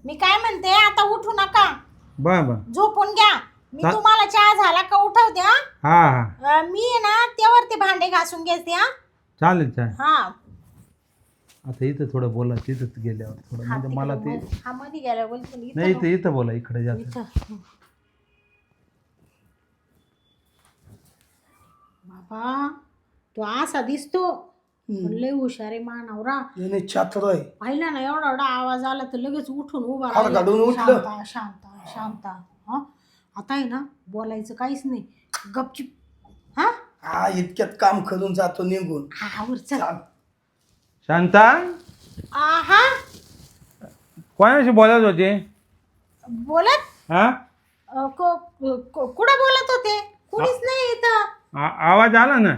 मी काय म्हणते आता उठू नका. बर झोपून घ्या. मी तुम्हाला चहा झाला का उठवते. हा हा मी आहे ना त्यावरती भांडे घासून घेते. चालेल चालेल. हा आता इथं थोडं बोला तिथंच गेल्यावर थोडं म्हणजे मला ते हा मध्ये गेल्या बोलते नाही इथं बोला इकडे जात. बाबा तो असा दिसतो लय हुशार आहे मानवरा. याने छात्र आहे. पाहिला ना एवढा एवढा आवाज आला तर लगेच उठून उभा फार गाडून उठलं. शांता शांता शांता. हा आता आहे ना बोलायचं काहीच नाही. गपचिप. हा हा इतक्यात काम करून जातो निघून. हा वर चल. चाल. शांता हा कोणाशी बोलत होते? बोलत हा कुठं बोलत होते? कुणीच नाही इथं. आवाज आला ना.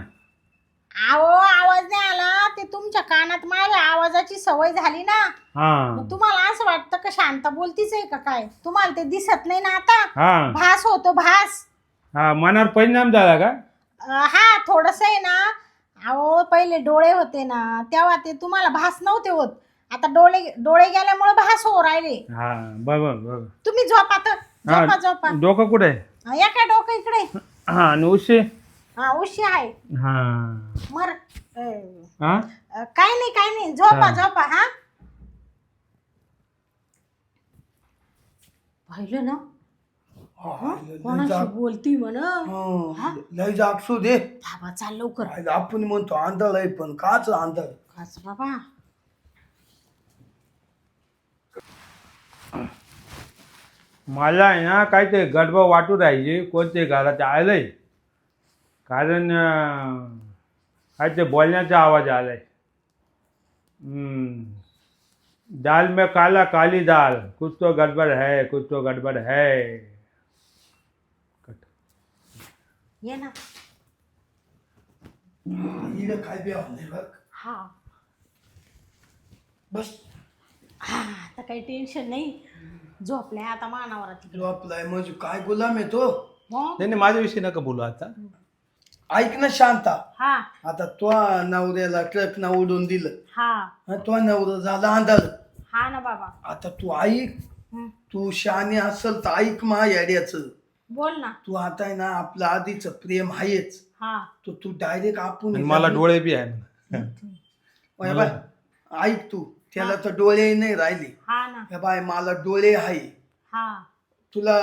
आहो आवाज नाही आला. ते तुमच्या कानात माझ्या आवाजाची सवय झाली ना. हा मग तुम्हाला असं वाटतं का शांता बोलतीच आहे का काय? तुम्हाला ते दिसत नाही ना आता. हा भास होतो भास. हा मनावर परिणाम झाला का? हा थोडस आहे ना. अहो पहिले डोळे होते ना तेव्हा ते तुम्हाला भास नव्हते होत. आता डोळे गेल्यामुळे भास हो राहिले. हा बरोबर बरोबर. तुम्ही झोपा तर. झोपा झोपा. डोकं कुठे आहे? या काय डोकं इकडे. हा आणि उशी? हा उशी आहे. हा मर हा काय नाही झोपा झोपा. हा पाहिलं ना कोणाशी बोलती म्हण. लय जागसू दे. थांबा चाल लवकर. आपण म्हणतो आंधळ आहे पण काच आंधळ. काच बाबा. मला आहे ना काय ते गडबड वाटू राहायची कोणते घरात आलंय कारण काय ते बोलण्याचा आवाज आलाय. दाल में काला काली दाल कुछ तो गड़बड़ है कुछ तो गड़बड़ है. ये ना. इकडे काय बी नाही बघ. हा बस हा आता काही टेन्शन नाही. झोपलाय आता मानावर जो आपलाय म्हणजे काय गुलाम आहे तो. नाही माझ्याविषयी नका बोलू आता. ऐक ना शांता. हा आता तो नवऱ्याला ट्रक ना उडून दिलं. हा तो नवरा झाला आंधळ. हा ना बाबा. आता तू ऐक. तू शहाणी असल तर ऐक मा याड्याचं. बोल ना. तू आता आहे ना आपलं आधीच प्रेम आहेच. हा तू डायरेक्ट आपण मला डोळे बी आहे. ऐक तू त्याला तर डोळे नाही राहिले. हा ना. हे बाय मला डोळे आहे. हा तुला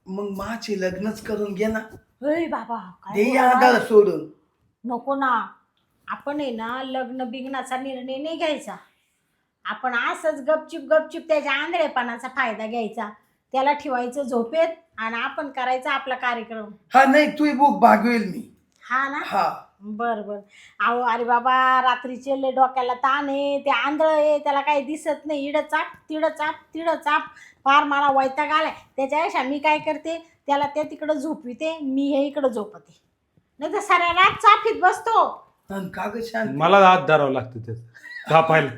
मग माझे लग्नच करून घे ना. अरे बाबा दे काय आंधळ सोडून. नको ना. आपण आहे ना लग्न बिग्नाचा निर्णय नाही घ्यायचा. आपण असंच गपचिप त्याच्या आंधळेपणाचा फायदा घ्यायचा. त्याला ठेवायचं झोपेत आणि आपण करायचा आपला कार्यक्रम. हा नाही तू बुक भागवेल मी. हा ना. हा बर अहो अरे बाबा रात्रीचे लय डोक्याला ताण आहे. ते आंधळ आहे त्याला काही दिसत नाही. इडं चाप तिडं चाप फार मला वैताग आलाय. त्याच्यापेक्षा मी काय करते त्याला ते तिकडं झोपविते. मी हे इकडं झोपते. नाही तर साऱ्या रात चाफीत बसतो. आणि का ग शांत. मला हात धरावं लागतं त्याचं कापायला.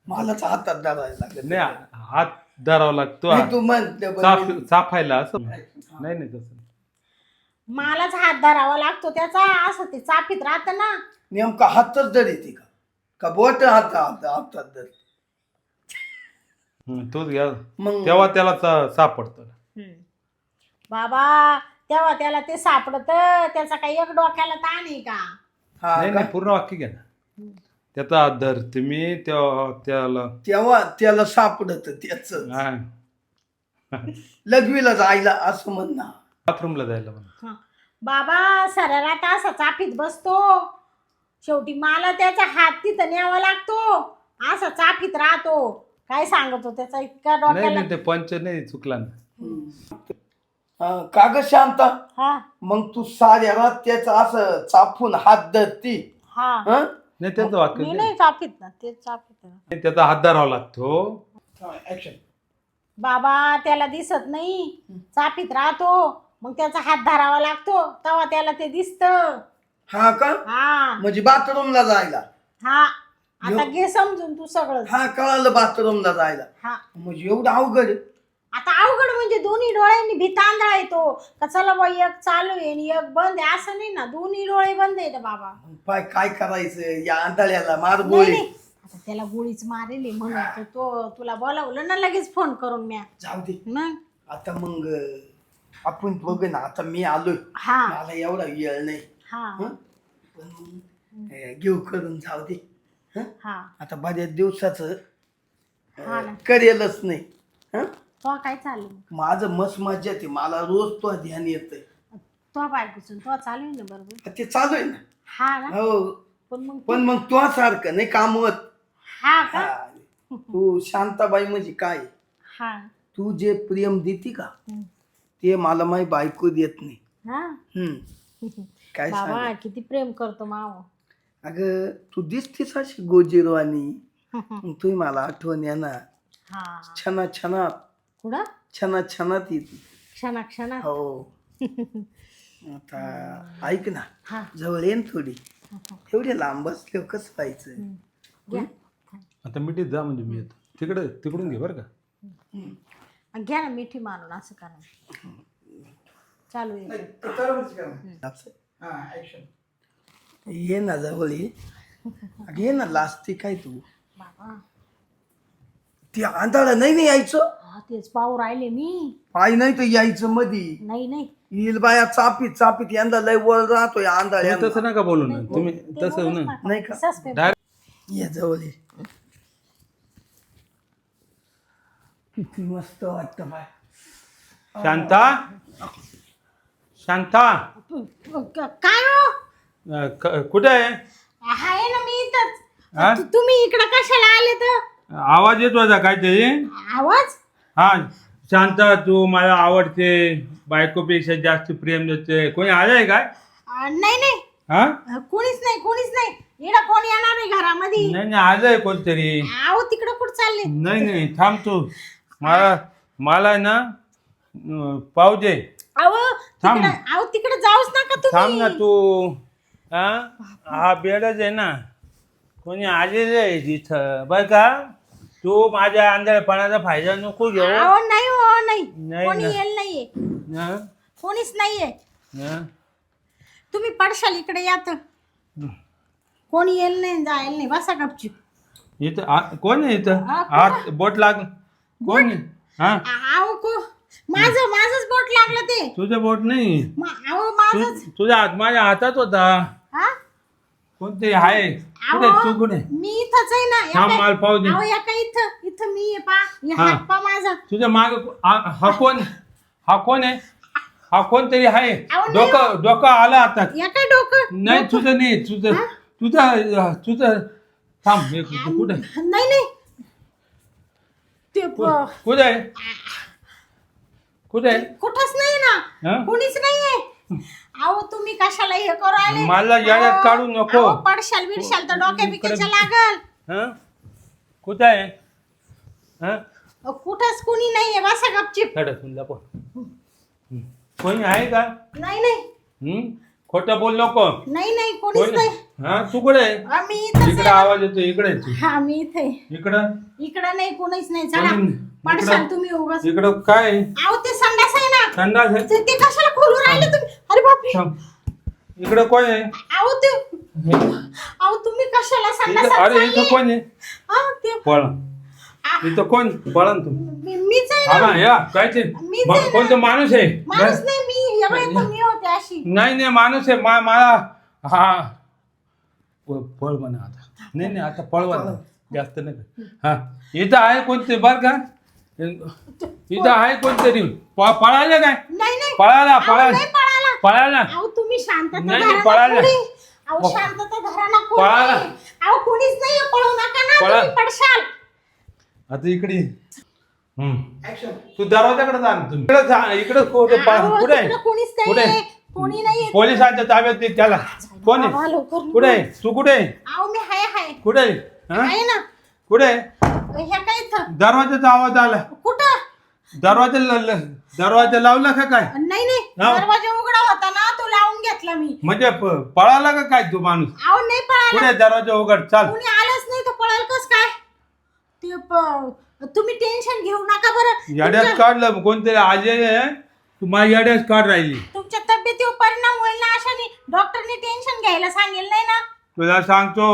मलाच हातात धरायला लागलं. नाही हात धरावा लागतो तू म्हण चाफायला असं नाही तसं. मलाच हात धरावा लागतो त्याचा. असं ते चाफीत राहत ना. नेमका हातच धर येते का बोट हातात धर. तोच घ्या मग तेव्हा त्याला सापडतं. बाबा तेव्हा त्याला ते सापडत. त्याचा काही एक डोक्याला ताण आहे का? नाही पूर्ण वाक्य घ्या ना. त्याचा हात धर तुम्ही तेव्हा त्याला सापडत त्याच लघवीला जायला असं म्हण ना. बाथरूमला जायला म्हणा. बाबा साऱ्या रात असा चाफीत बसतो. शेवटी मला त्याचा हात तिथं न्यावा लागतो. असा चाफीत राहतो. काय सांगतो त्याचा इतका डोक्याला. नाही ते पंच नाही चुकला ना. का ग शांता. हा मग तू साऱ्या रात त्याचा असं चापून हात धरती. हा नाही त्याचं वाक्य मी नाही चाफीत ना. ते चाफीत. त्याचा हात धरावा लागतो. ऍक्शन. बाबा त्याला दिसत नाही. चाफीत राहतो. मग त्याचा हात धरावा लागतो. तेव्हा त्याला ते दिसत. हा का. हा म्हणजे बाथरूमला जायला. हा आता घे समजून तू सगळं. हा कळालं बाथरूमला जायला. हा म्हणजे एवढं अवघड आहे? आता अवघड म्हणजे दोन्ही डोळ्यांनी भितांधळा येतो का. चला बाई एक चालू आहे आणि एक बंद आहे असं नाही ना. दोन्ही डोळे बंद आहेत बाबा. पाय काय करायचं या आंधळ्याला मार नाही गोळी. नाही आता त्याला गोळीच मारेली म्हणून तो तुला बोलावलं ना लगेच फोन करून म्या. जाऊ दे मग आता मग आपण बघ ना आता मी आलोय हा मला एवढा वेळ नाही हा हं? पण मग घेऊ करून जाऊ दे हं? हा आता बऱ्याच दिवसाचं हा ना. करेलच नाही हं? तो काय चालू माझं मस्त मजा येते मला रोज तो ध्यान येतंय तो बायकोचं तो चालू आहे ना बरोबर. ते चालू आहे ना हा ना. हो पण मग तो सारखं नाही कामवत हा का. हा. तू शांताबाई म्हणजे काय हा तू जे प्रेम देती का हम्म. ते मला माही बायको देत नाही हा काय बाबा सांग किती प्रेम करतो माव. अगं तू दिसतीस अशी गोजीरवाणी तुम्ही मला आठवण येणार हा छना छनात कुठं छना छनात येते क्षणा क्षणात. हो आता ऐक ना हा जवळ येईन थोडी एवढे लांब असले कसं व्हायचं घ्या आता मिठीत जा म्हणजे मी येतो तिकडून घे बरं का. घ्या ना मिठी मारून असं करा चालू आहे. ये ना जवळ ये अगं ये ना लाजते काय तू बाबा ती आंधळा नाही यायचं हा तेच पाहू राहिले मी. पाय नाही तर यायचं मधी नाही नाही येईल बाया चापीत चापीत यंदा लय वळ राहतोय आंधळ्या तुम्ही तसं नका बोलू ना तुम्ही ते तसं बोलूच ना नका. नाही का? तसाच पेपर. डायरेक्ट ये जवळ ये किती मस्त वाटतं बाय शांता शांता काय हो कुठे आहे आहे ना मी इथंच. हा? तुम्ही इकडं कशाला आले तर आवाज येतो आता काहीतरी आवाज. हा शांता तू मला आवडते बायकोपेक्षा जास्त प्रेम देते कोणी आलंय काय नाही नाही हा कोणीच नाही इकडं कोण येणार नाही घरामध्ये. नाही नाही आलंय कोणतरी आहो तिकडं कुठं चालले. नाही थांब तू मला ना पाहू दे अहो थांब. तिकडे जाऊच नका थांब ना तुम्ही. तू हा बेडच आहे ना कोणी आलेलं आहे तिथं बरं का तू माझ्या आंधळेपणाचा फायदा नको घेऊ अहो नाही हो नाही नाही कोणी ना. येईल नाहीये हं? कोणीच नाहीये. हं? तुम्ही पडशाल इकडे या तर कोणी येईल नाही जायला नाही बसा गपचूप. इथं कोण आहे इथं हा, हात बोट लाग कोण आहे हा अहो माझंच बोट लागलं ते. तुझं बोट नाही अहो माझंच. तुझा हात माझ्या हातात होता हा कोणते आहे कुठे तू कुठे मी इथंच आहे ना. थांब माल पाहू दे अहो या का इथं मी आहे पा हा. हात पा माझा. तुझ्या माग हा कोण आहे हा कोणतरी आहे अहो, नाही डोकं आलं आता या काय डोकं. नाही तुझं नाही तुझं थांब एक मिनिट, कुठे नाही ते कुठे आहे कुठंच नाही ना. हं? कोणीच नाहीये. अहो तुम्ही कशाला हे करू आले. मला याड्यात अहो, काढू नको. अहो, पडशाल बिडशाल तर डोक्या बिक्याच्या लागल. हा कुठे आहे हा कुठंच कोणी नाहीये बसा गपचिप. सुनला कोणी आहे का नाही खोटं बोल नको नाही कोणीच कोणी नाही. हा तू कुठे आहे आम्ही इथंच इकडे आहे. आवाज येतो इकडे आहे तू. हा मी इथे इकडं इकडं नाही कोणीच नाही. चला कोणी- पडशाल इकडं- तुम्ही उगाच. इकडं काय आहे? अहो ते संडास आहे ना. संडास आहे ते कशाला खोलू राहिले तुम्ही. अरे बापरे. थांब. इकडं कोण आहे अहो ते अहो तुम्ही कशाला संडास. अरे इथं कोण आहे ते पळ इथं कोण पळा तू मीच आहे ना. या काय ते मीच आहे ना. कोणतं माणूस आहे माणूस नाही मी एवढे मी होते अशी. नाही माणूस आहे मला हा पळ म्हणा आता नाही आता पळवा ना. जास्त नाही हा इथं आहे कोणते बर का इथं आहे कोणतरी पळायला काय नाही पळायला अहो, नाही पळाला. पळायला अहो तुम्ही शांतता नाही, धरा ना पळायला. थोडी. अहो शांतता धरा ना कोणी. पळायला. अहो कोणीच नाहीये पळू नका ना पळा. तुम्ही पडशाल. आता इकडे तू दरवाजाकडे जा ना तुम्ही इकडे जा इकडे कुठे अहो, कुठे आहे? तिकडं कोणीच कुठे नाहीये. कोणी नाहीये. पोलिसांच्या ताब्यात दे त्याला कोण बाबा, आहे लवकर कुठे आहे तू कुठे आहे अहो मी हाय कुठे आहे हा? आहे ना. कुठे आहे ह्या काय इथं दरवाजाचा आवाज आला कुठं. दरवाजा लावला का काय नाही हा. दरवाजा उघडा होता ना तो लावून घेतला मी. म्हणजे पळाला का काय तू माणूस अहो नाही पळाला. कुठे आहे? दरवाजा उघड चाल कोणी आलंच नाही तर पळाल कस काय. तुम्ही टेन्शन घेऊ नका बरं. याड्यात काढलं कोणतरी आजे तू माझ्या याड्यात काढ राहिली तुमच्या तब्येतीवर परिणाम होईल ना अशाने डॉक्टरने टेन्शन घ्यायला सांगेल नाही ना. तुला सांगतो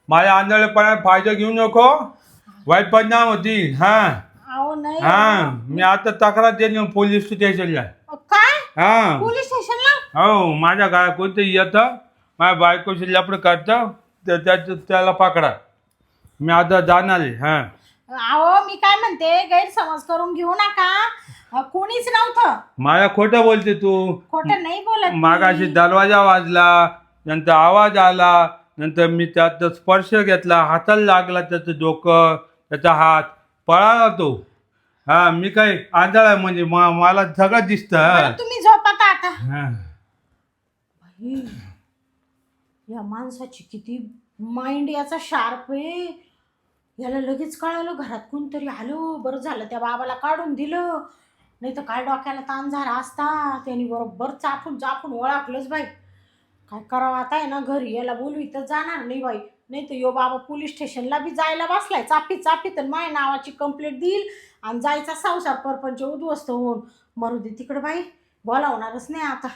माझ्या आंधळेपणात फायदा घेऊ नको, वाईट परिणाम होती. हा अहो नाही हा मी आता तक्रार देईन पोलीस स्टेशनला. काय हा पोलीस स्टेशनला? हो माझ्या काय कोणतरी येतं माझ्या बायकोशी लपड करतं त्याला पकडा. मी आता जाणार आहे. हा अहो मी काय म्हणते, गैरसमज करून घेऊ नका. कोणीच नव्हतं. मला खोटं बोलते तू. खोटं नाही बोलत मी. मागाशी दरवाजा वाजला, नंतर आवाज आला, नंतर मी त्याचा स्पर्श घेतला, हाताला लागला त्याचं डोकं त्याचा हात, पळाला तो. हा मी काय आंधळ आहे म्हणजे मला सगळं दिसतं. बरं, तुम्ही झोपता आता. हा. बाई, या माणसाची किती माइंड याचा शार्प आहे. याला लगेच कळालं घरात कोणतरी आलं. बरं झालं त्या बाबाला काढून दिलं, नाही तर काय डोक्याला ताण झाला असता. त्यांनी बरोबर चापून ओळखलंच बाई. काय करावं आता आहे ना, घरी याला बोलवी तर जाणार नाही बाई. नाही तर यो बाबा पोलीस स्टेशनला बी जायला बसलाय चापी तर माझ्या नावाची कंप्लेंट देईल आणि जायचा संसार परपंच उद्ध्वस्त होऊन. मरू दे तिकडे बाई, बोलावणारच नाही आता.